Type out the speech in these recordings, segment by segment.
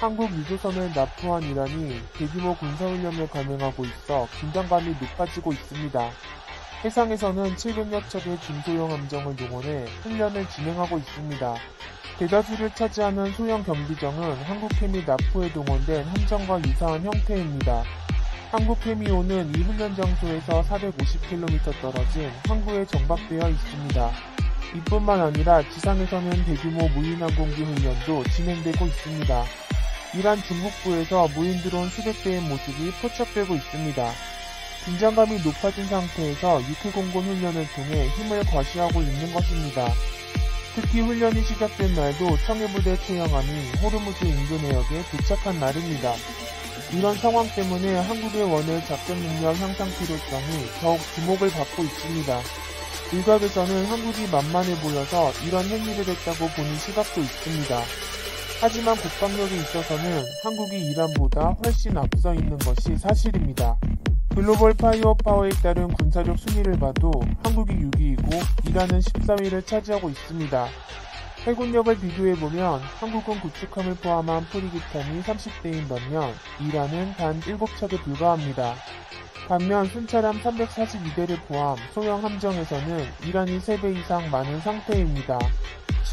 한국 유조선을 납포한 이란이 대규모 군사훈련을 감행하고 있어 긴장감이 높아지고 있습니다. 해상에서는 700여 척의 중소형 함정을 동원해 훈련을 진행하고 있습니다. 대다수를 차지하는 소형 경비정은 한국해미 납포에 동원된 함정과 유사한 형태입니다. 한국해미호는 이 훈련 장소에서 450km 떨어진 항구에 정박되어 있습니다. 이뿐만 아니라 지상에서는 대규모 무인항공기 훈련도 진행되고 있습니다. 이란 중북부에서 무인 드론 수백 대의 모습이 포착되고 있습니다. 긴장감이 높아진 상태에서 육해공군 훈련을 통해 힘을 과시하고 있는 것입니다. 특히 훈련이 시작된 날도 청해부대 최영함이 호르무즈 인근 해역에 도착한 날입니다. 이런 상황 때문에 한국의 원해 작전 능력 향상 필요성이 더욱 주목을 받고 있습니다. 일각에서는 한국이 만만해 보여서 이런 행위를 했다고 보는 시각도 있습니다. 하지만 국방력에 있어서는 한국이 이란보다 훨씬 앞서 있는 것이 사실입니다. 글로벌 파이어 파워에 따른 군사력 순위를 봐도 한국이 6위이고 이란은 14위를 차지하고 있습니다. 해군력을 비교해보면 한국은 구축함을 포함한 프리기탄이 30대인 반면 이란은 단 7척에 불과합니다. 반면 순찰함 342대를 포함 소형 함정에서는 이란이 3배 이상 많은 상태입니다.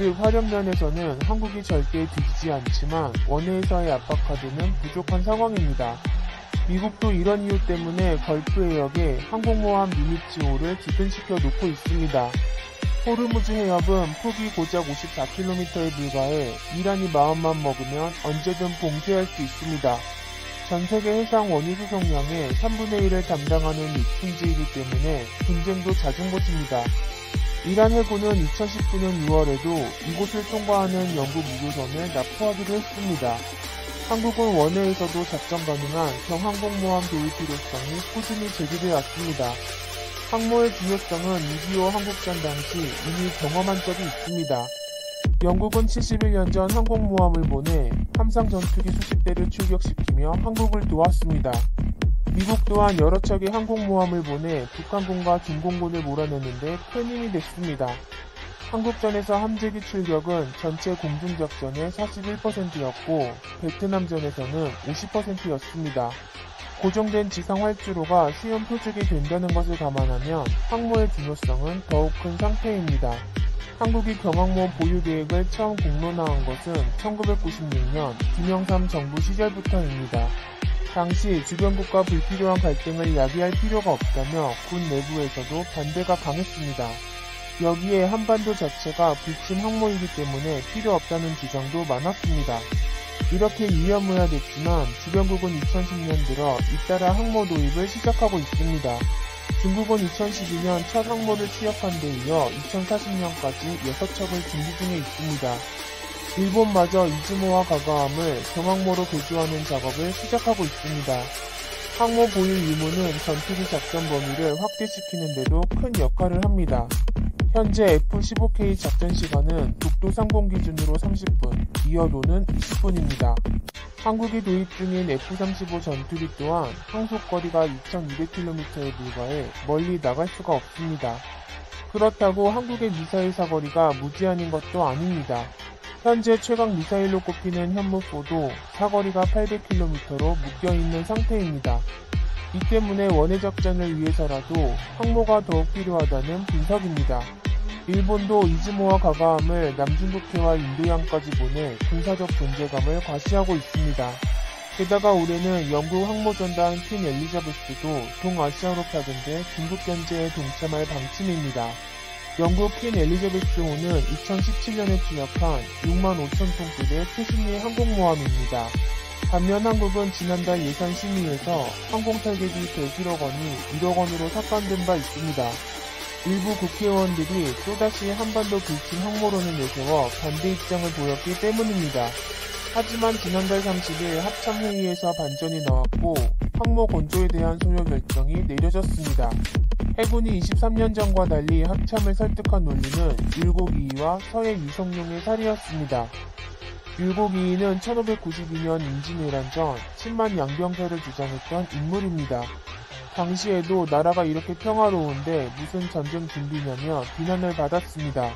즉 화력면에서는 한국이 절대 뒤지지 않지만 원해에서의 압박카드는 부족한 상황입니다. 미국도 이런 이유 때문에 걸프 해역에 항공모함 니미츠-5를 주둔시켜 놓고 있습니다. 호르무즈 해협은 폭이 고작 54km에 불과해 이란이 마음만 먹으면 언제든 봉쇄할 수 있습니다. 전세계 해상 원유 수송량의 3분의 1을 담당하는 육품지이기 때문에 분쟁도 잦은 곳입니다. 이란 해군은 2019년 6월에도 이곳을 통과하는 영국 유조선을 납포하기도 했습니다. 한국은 원해에서도 작전 가능한 경항공모함 도입 필요성이 꾸준히 제기되어 왔습니다. 항모의 중요성은 6.25 한국전 당시 이미 경험한 적이 있습니다. 영국은 71년 전 항공모함을 보내 함상 전투기 수십 대를 출격시키며 한국을 도왔습니다. 미국 또한 여러 척의 항공모함을 보내 북한군과 중공군을 몰아내는데 큰 힘이 됐습니다. 한국전에서 함재기 출격은 전체 공중작전의 41%였고 베트남전에서는 50%였습니다. 고정된 지상 활주로가 쉬운 표적이 된다는 것을 감안하면 항모의 중요성은 더욱 큰 상태입니다. 한국이 경항모 보유 계획을 처음 공론화한 것은 1996년 김영삼 정부 시절부터입니다. 당시 주변국과 불필요한 갈등을 야기할 필요가 없다며 군 내부에서도 반대가 강했습니다. 여기에 한반도 자체가 불침 항모이기 때문에 필요 없다는 주장도 많았습니다. 이렇게 유야무야됐지만 주변국은 2010년 들어 잇따라 항모 도입을 시작하고 있습니다. 중국은 2012년 첫 항모를 취역한 데 이어 2040년까지 6척을 준비 중에 있습니다. 일본마저 이즈모와 가가함을 경항모로 개조하는 작업을 시작하고 있습니다. 항모 보유 유무는 전투기 작전 범위를 확대시키는 데도 큰 역할을 합니다. 현재 F-15K 작전 시간은 독도 상공 기준으로 30분, 이어도는 20분입니다. 한국이 도입 중인 F-35 전투기 또한 항속거리가 2200km에 불과해 멀리 나갈 수가 없습니다. 그렇다고 한국의 미사일 사거리가 무제한인 것도 아닙니다. 현재 최강 미사일로 꼽히는 현무4도 사거리가 800km로 묶여있는 상태입니다. 이 때문에 원해작전을 위해서라도 항모가 더욱 필요하다는 분석입니다. 일본도 이즈모와 가가함을 남중국해와 인도양까지 보내 군사적 존재감을 과시하고 있습니다. 게다가 올해는 영국 항모전단 퀸 엘리자베스도 동아시아로 파견돼 중국 견제에 동참할 방침입니다. 영국 퀸 엘리자베스호는 2017년에 취역한 65,000톤급의 최신의 항공모함입니다. 반면 한국은 지난달 예산 심의에서 항공설계비 101억 원이 1억 원으로 삭감된 바 있습니다. 일부 국회의원들이 또다시 한반도 불침 항모론을 내세워 반대 입장을 보였기 때문입니다. 하지만 지난달 30일 합참회의에서 반전이 나왔고 항모 건조에 대한 소요 결정이 내려졌습니다. 해군이 23년 전과 달리 합참을 설득한 논리는 율곡2위와 서해 유성룡의 살이었습니다. 율곡2위는 1592년 임진왜란 전 친만 양병설을 주장했던 인물입니다. 당시에도 나라가 이렇게 평화로운데 무슨 전쟁 준비냐며 비난을 받았습니다.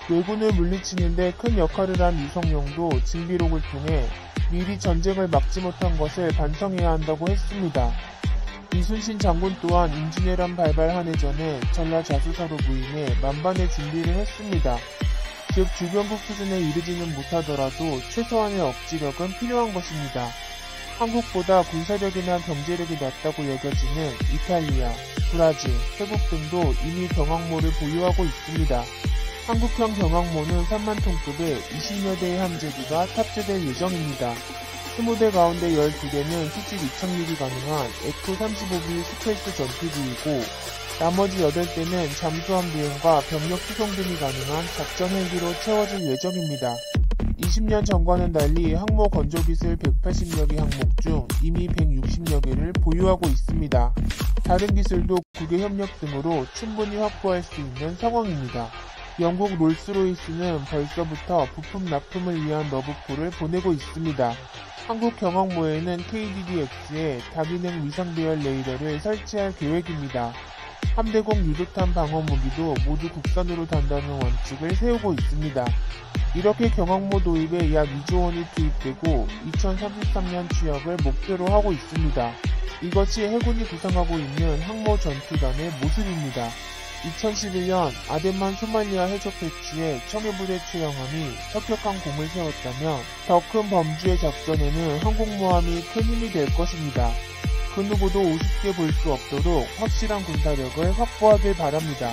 왜군을 물리치는데 큰 역할을 한 유성룡도 징비록을 통해 미리 전쟁을 막지 못한 것을 반성해야 한다고 했습니다. 이순신 장군 또한 임진왜란 발발 한 해전에 전라자수사로 부임해 만반의 준비를 했습니다. 즉 주변국 수준에 이르지는 못하더라도 최소한의 억지력은 필요한 것입니다. 한국보다 군사력이나 경제력이 낮다고 여겨지는 이탈리아, 브라질, 태국 등도 이미 경항모를 보유하고 있습니다. 한국형 경항모는 3만 톤급의 20여 대의 함재기가 탑재될 예정입니다. 20대 가운데 12대는 수직 이착륙이 가능한 F-35B 스텔스 전투기이고 나머지 8대는 잠수함 비행과 병력 수송 등이 가능한 작전 헬기로 채워질 예정입니다. 20년 전과는 달리 항모 건조기술 180여 개 항목 중 이미 160여 개를 보유하고 있습니다. 다른 기술도 국외 협력 등으로 충분히 확보할 수 있는 상황입니다. 영국 롤스로이스는 벌써부터 부품 납품을 위한 러브콜을 보내고 있습니다. 한국 경항모에는 KDDX의 다기능 위상배열 레이더를 설치할 계획입니다. 함대공 유도탄 방어 무기도 모두 국산으로 단다는 원칙을 세우고 있습니다. 이렇게 경항모 도입에 약 2조 원이 투입되고 2033년 취역을 목표로 하고 있습니다. 이것이 해군이 구상하고 있는 항모 전투단의 모습입니다. 2011년 아덴만 소말리아 해적 배치에 청해부대 최영함이 혁혁한 공을 세웠다면 더 큰 범주의 작전에는 항공모함이 큰 힘이 될 것입니다. 그 누구도 우습게 볼 수 없도록 확실한 군사력을 확보하길 바랍니다.